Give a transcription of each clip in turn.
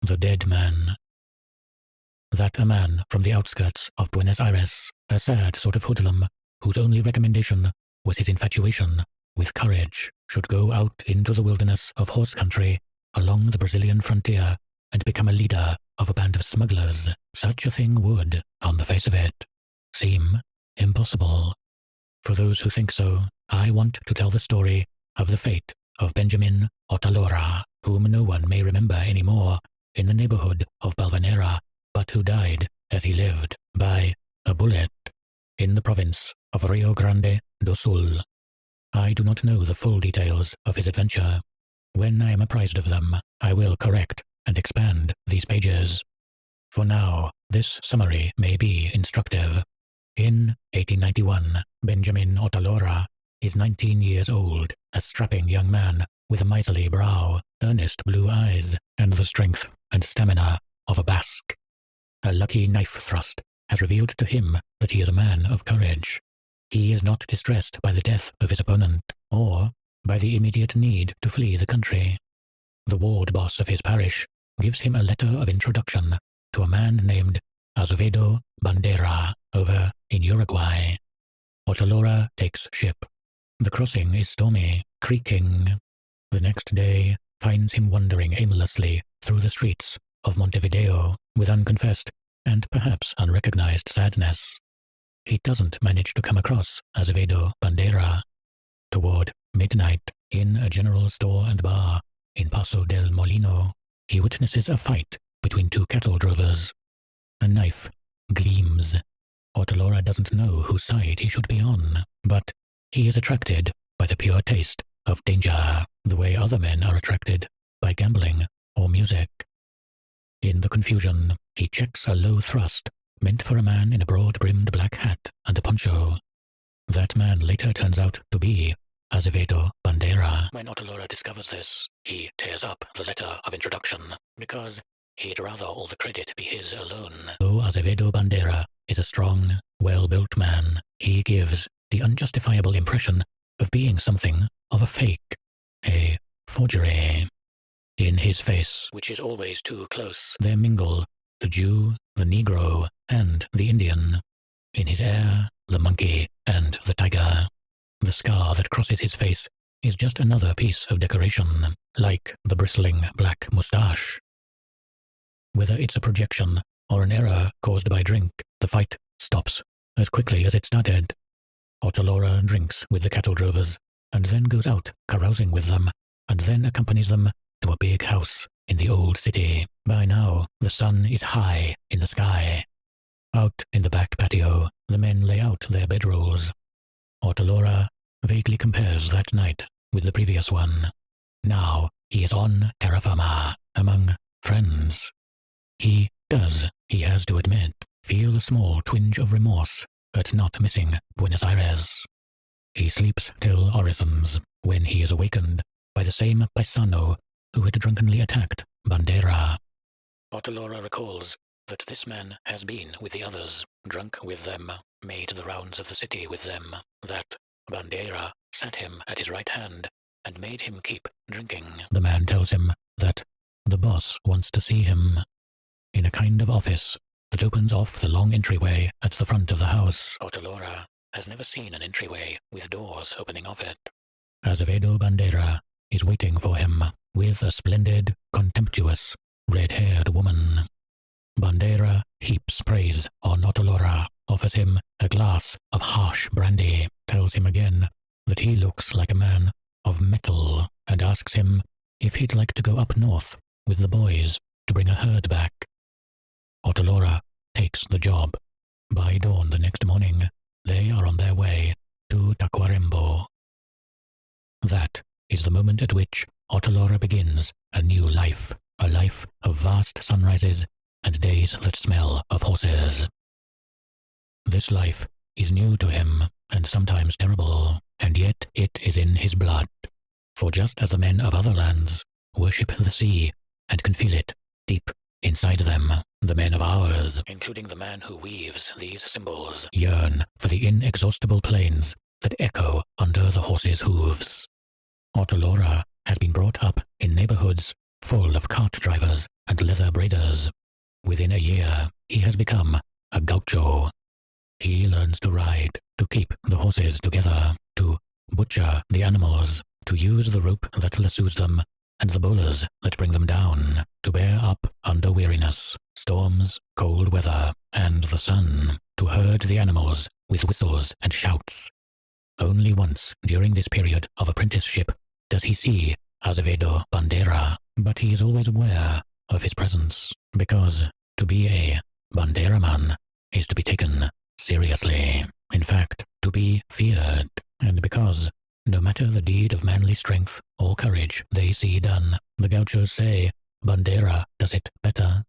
the dead man. That a man from the outskirts of Buenos Aires, a sad sort of hoodlum, whose only recommendation was his infatuation with courage, should go out into the wilderness of horse country along the Brazilian frontier and become a leader of a band of smugglers, such a thing would, on the face of it, seem impossible. For those who think so, I want to tell the story of the fate of Benjamin Otalora, whom no one may remember any more in the neighborhood of Balvanera, but who died, as he lived, by a bullet in the province of Rio Grande do Sul. I do not know the full details of his adventure. When I am apprised of them, I will correct and expand these pages. For now, this summary may be instructive. In 1891, Benjamin Otalora is 19 years old, a strapping young man with a miserly brow, earnest blue eyes, and the strength and stamina of a Basque. A lucky knife thrust has revealed to him that he is a man of courage. He is not distressed by the death of his opponent, or by the immediate need to flee the country. The ward boss of his parish gives him a letter of introduction to a man named Azevedo Bandera over in Uruguay. Otalora takes ship. The crossing is stormy, creaking. The next day finds him wandering aimlessly through the streets of Montevideo with unconfessed and perhaps unrecognized sadness. He doesn't manage to come across Azevedo Bandera. Toward midnight, in a general store and bar in Paso del Molino, he witnesses a fight between two cattle drovers. A knife gleams. Otalora doesn't know whose side he should be on, but he is attracted by the pure taste of danger, the way other men are attracted by gambling or music. In the confusion, he checks a low thrust meant for a man in a broad-brimmed black hat and a poncho. That man later turns out to be Azevedo Bandera. When Otalora discovers this, he tears up the letter of introduction, because he'd rather all the credit be his alone. Though Azevedo Bandera is a strong, well-built man, he gives the unjustifiable impression of being something of a fake, a forgery. In his face, which is always too close, there mingle the Jew, the Negro, and the Indian. In his air, the monkey and the tiger. The scar that crosses his face is just another piece of decoration, like the bristling black mustache. Whether it's a projection or an error caused by drink, the fight stops as quickly as it started. Otalora drinks with the cattle drovers, and then goes out carousing with them, and then accompanies them to a big house in the old city. By now, the sun is high in the sky. Out in the back patio, the men lay out their bedrolls. Otalora vaguely compares that night with the previous one. Now he is on terra firma, among friends. He does, he has to admit, feel a small twinge of remorse at not missing Buenos Aires. He sleeps till orisons, when he is awakened by the same paisano who had drunkenly attacked Bandera. Otalora recalls that this man has been with the others, drunk with them, made the rounds of the city with them, that Bandera sat him at his right hand and made him keep drinking. The man tells him that the boss wants to see him in a kind of office that opens off the long entryway at the front of the house. Otalora has never seen an entryway with doors opening off it. Azevedo Bandera is waiting for him with a splendid, contemptuous, red-haired woman. Bandera heaps praise on Otalora, offers him a glass of harsh brandy, tells him again that he looks like a man of metal, and asks him if he'd like to go up north with the boys to bring a herd back. Otalora takes the job. By dawn the next morning, they are on their way to Tacuarembó. That is the moment at which Otalora begins a new life, a life of vast sunrises and days that smell of horses. This life is new to him, and sometimes terrible, and yet it is in his blood. For just as the men of other lands worship the sea and can feel it deep inside them, the men of ours, including the man who weaves these symbols, yearn for the inexhaustible plains that echo under the horses' hooves. Otalora has been brought up in neighborhoods full of cart drivers and leather braiders. Within a year, he has become a gaucho. He learns to ride, to keep the horses together, to butcher the animals, to use the rope that lassoes them, and the bolas that bring them down, to bear up under weariness, storms, cold weather, and the sun, to herd the animals with whistles and shouts. Only once during this period of apprenticeship does he see Azevedo Bandera, but he is always aware of his presence, because to be a banderaman is to be taken seriously, in fact, to be feared, and because, no matter the deed of manly strength or courage they see done, the gauchos say Bandera does it better.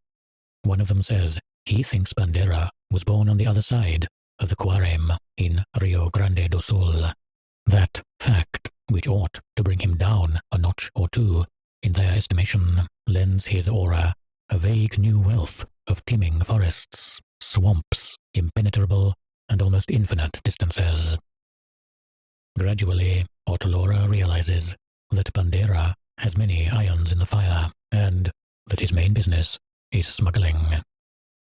One of them says he thinks Bandera was born on the other side of the Quarem in Rio Grande do Sul. That fact, which ought to bring him down a notch or two in their estimation, lends his aura a vague new wealth of teeming forests, swamps, impenetrable and almost infinite distances. Gradually, Otalora realizes that Bandera has many irons in the fire, and that his main business is smuggling.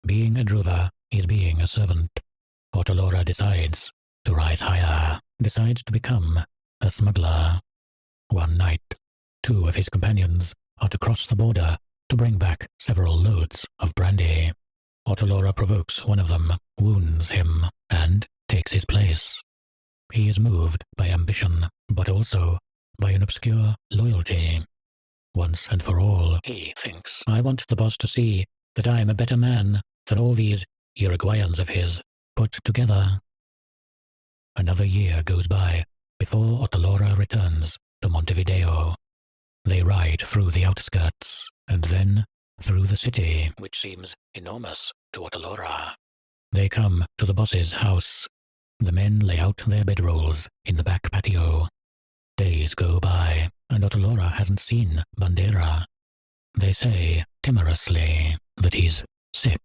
Being a drover is being a servant. Otalora decides to rise higher, decides to become a smuggler. One night, two of his companions are to cross the border to bring back several loads of brandy. Otalora provokes one of them, wounds him, and takes his place. He is moved by ambition, but also by an obscure loyalty. Once and for all, he thinks, I want the boss to see that I am a better man than all these Uruguayans of his put together. Another year goes by before Otalora returns to Montevideo. They ride through the outskirts, and then through the city, which seems enormous to Otalora. They come to the boss's house. The men lay out their bedrolls in the back patio. Days go by, and Otalora hasn't seen Bandera. They say, timorously, that he's sick.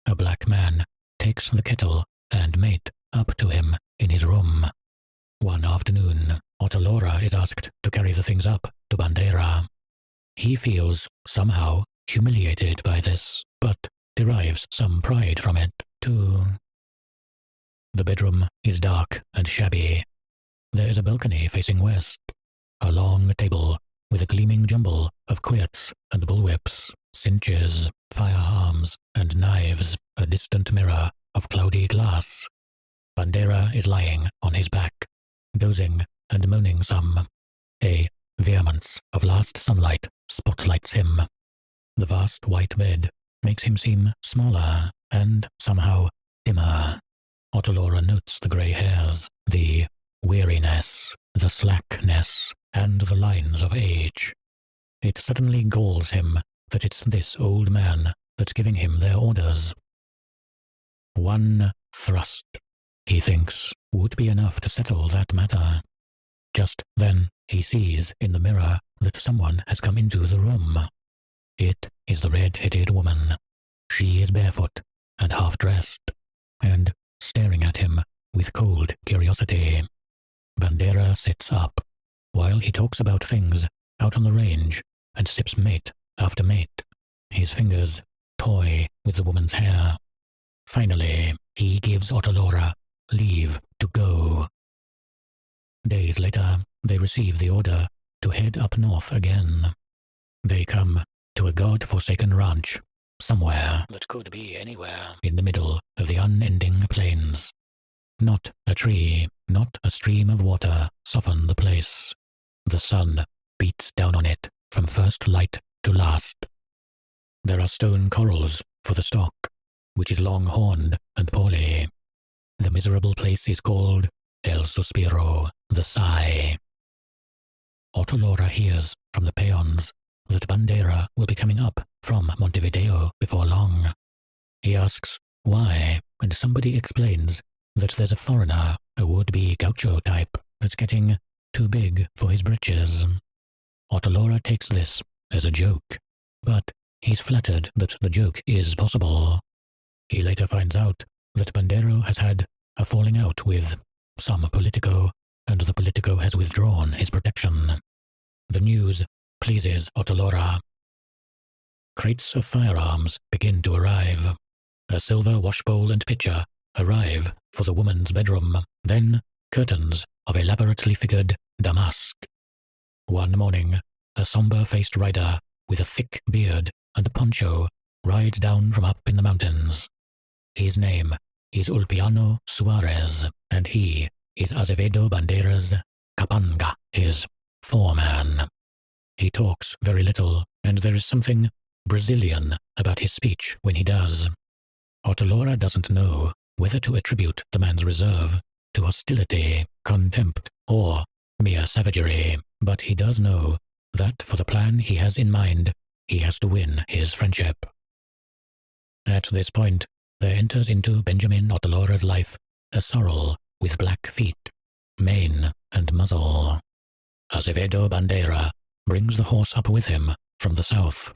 A black man takes the kettle and mate up to him in his room. One afternoon, Otalora is asked to carry the things up to Bandera. He feels somehow humiliated by this, but derives some pride from it, too. The bedroom is dark and shabby. There is a balcony facing west, a long table with a gleaming jumble of quoits and bullwhips, cinches, firearms, and knives, a distant mirror of cloudy glass. Bandera is lying on his back, dozing and moaning some. A vehemence of last sunlight spotlights him. The vast white bed makes him seem smaller and somehow dimmer. Otalora notes the grey hairs, the weariness, the slackness, and the lines of age. It suddenly galls him that it's this old man that's giving him their orders. One thrust, he thinks, would be enough to settle that matter. Just then he sees in the mirror that someone has come into the room. It is the red-headed woman. She is barefoot and half-dressed, and staring at him with cold curiosity. Bandera sits up, while he talks about things out on the range and sips mate after mate. His fingers toy with the woman's hair. Finally, he gives Otalora leave to go. Days later, they receive the order to head up north again. They come to a god-forsaken ranch, somewhere that could be anywhere in the middle of the unending plains. Not a tree, not a stream of water soften the place. The sun beats down on it from first light to last. There are stone corrals for the stock, which is long-horned and poorly. The miserable place is called El Suspiro, the Sigh. Otalora hears from the peons that Bandera will be coming up from Montevideo before long. He asks why, and somebody explains that there's a foreigner, a would-be gaucho type, that's getting too big for his britches. Otalora takes this as a joke, but he's flattered that the joke is possible. He later finds out that Bandera has had a falling out with some politico, and the politico has withdrawn his protection. The news pleases Otalora. Crates of firearms begin to arrive. A silver washbowl and pitcher arrive for the woman's bedroom, then curtains of elaborately figured damask. One morning, a somber-faced rider with a thick beard and a poncho rides down from up in the mountains. His name is Ulpiano Suarez, and he is Azevedo Bandera's Capanga, his foreman. He talks very little, and there is something Brazilian about his speech when he does. Otalora doesn't know whether to attribute the man's reserve to hostility, contempt, or mere savagery, but he does know that for the plan he has in mind, he has to win his friendship. At this point, there enters into Benjamin Otalora's life a sorrel with black feet, mane, and muzzle. Azevedo Bandera brings the horse up with him from the south.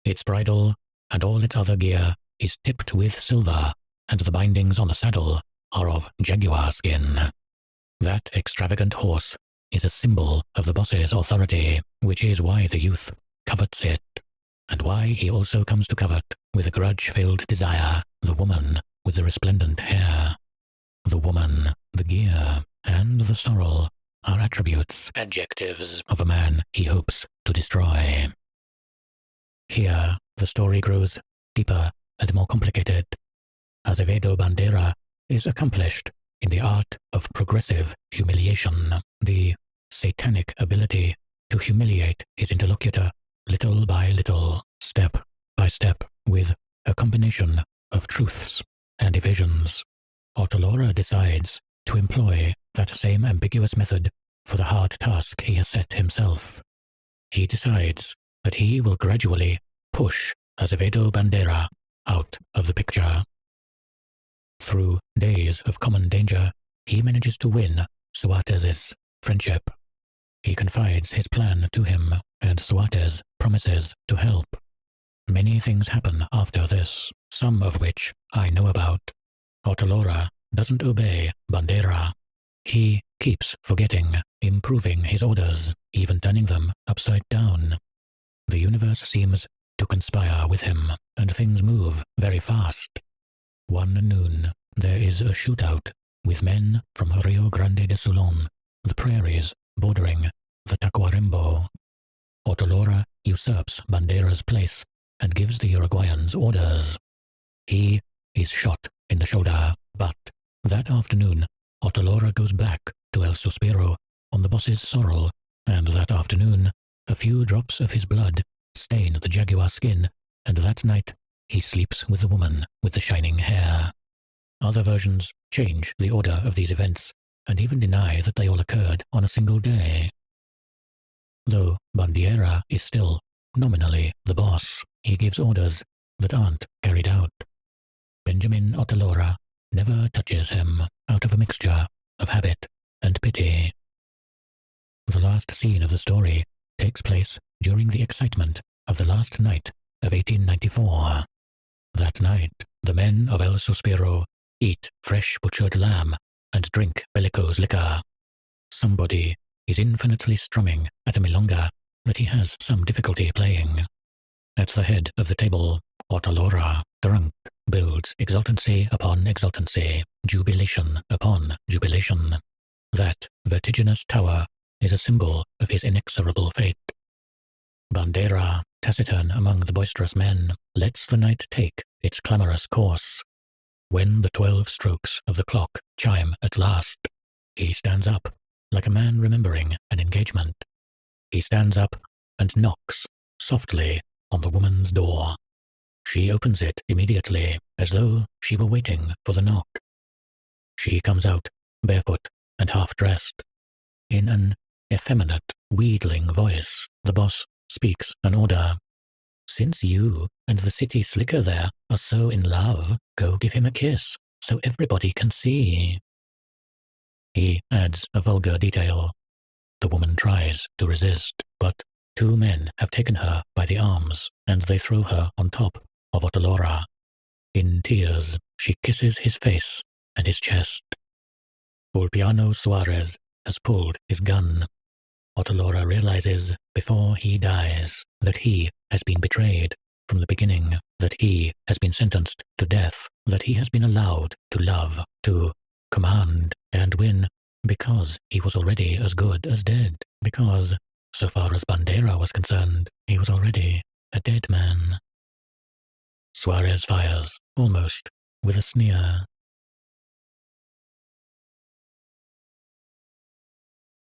Its bridle and all its other gear is tipped with silver, and the bindings on the saddle are of jaguar skin. That extravagant horse is a symbol of the boss's authority, which is why the youth covets it, and why he also comes to covet, with a grudge-filled desire, the woman with the resplendent hair. The woman, the gear, and the sorrel are attributes, adjectives of a man he hopes to destroy. Here, the story grows deeper and more complicated. Azevedo Bandera is accomplished in the art of progressive humiliation, the satanic ability to humiliate his interlocutor little by little, step by step, with a combination of truths and evasions. Otalora decides to employ that same ambiguous method for the hard task he has set himself. He decides that he will gradually push Azevedo Bandera out of the picture. Through days of common danger, he manages to win Suarez's friendship. He confides his plan to him, and Suarez promises to help. Many things happen after this, some of which I know about. Otalora doesn't obey Bandera. He keeps forgetting, improving his orders, even turning them upside down. The universe seems to conspire with him, and things move very fast. One noon, there is a shootout with men from Rio Grande de Sulon, the prairies bordering the Tacuarembó. Otalora usurps Bandera's place and gives the Uruguayans orders. He is shot in the shoulder, but that afternoon, Otalora goes back to El Suspiro on the boss's sorrel, and that afternoon, a few drops of his blood stain the jaguar skin, and that night, he sleeps with the woman with the shining hair. Other versions change the order of these events, and even deny that they all occurred on a single day. Though Bandera is still nominally the boss, he gives orders that aren't carried out. Benjamin Otalora never touches him, out of a mixture of habit and pity. The last scene of the story takes place during the excitement of the last night of 1894. That night, the men of El Suspiro eat fresh butchered lamb and drink bellicose liquor. Somebody is infinitely strumming at a milonga that he has some difficulty playing. At the head of the table, Otalora, drunk, builds exultancy upon exultancy, jubilation upon jubilation. That vertiginous tower is a symbol of his inexorable fate. Bandera, taciturn among the boisterous men, lets the night take its clamorous course. When the 12 strokes of the clock chime at last, he stands up, like a man remembering an engagement. He stands up and knocks softly on the woman's door. She opens it immediately, as though she were waiting for the knock. She comes out, barefoot and half-dressed. In an effeminate, wheedling voice, the boss speaks an order. "Since you and the city slicker there are so in love, go give him a kiss, so everybody can see." He adds a vulgar detail. The woman tries to resist, but 2 men have taken her by the arms, and they throw her on top of Otalora. In tears, she kisses his face and his chest. Ulpiano Suarez has pulled his gun. Otalora realizes, before he dies, that he has been betrayed, from the beginning that he has been sentenced to death, that he has been allowed to love, to command and win, because he was already as good as dead, because, so far as Bandera was concerned, he was already a dead man. Suarez fires, almost with a sneer.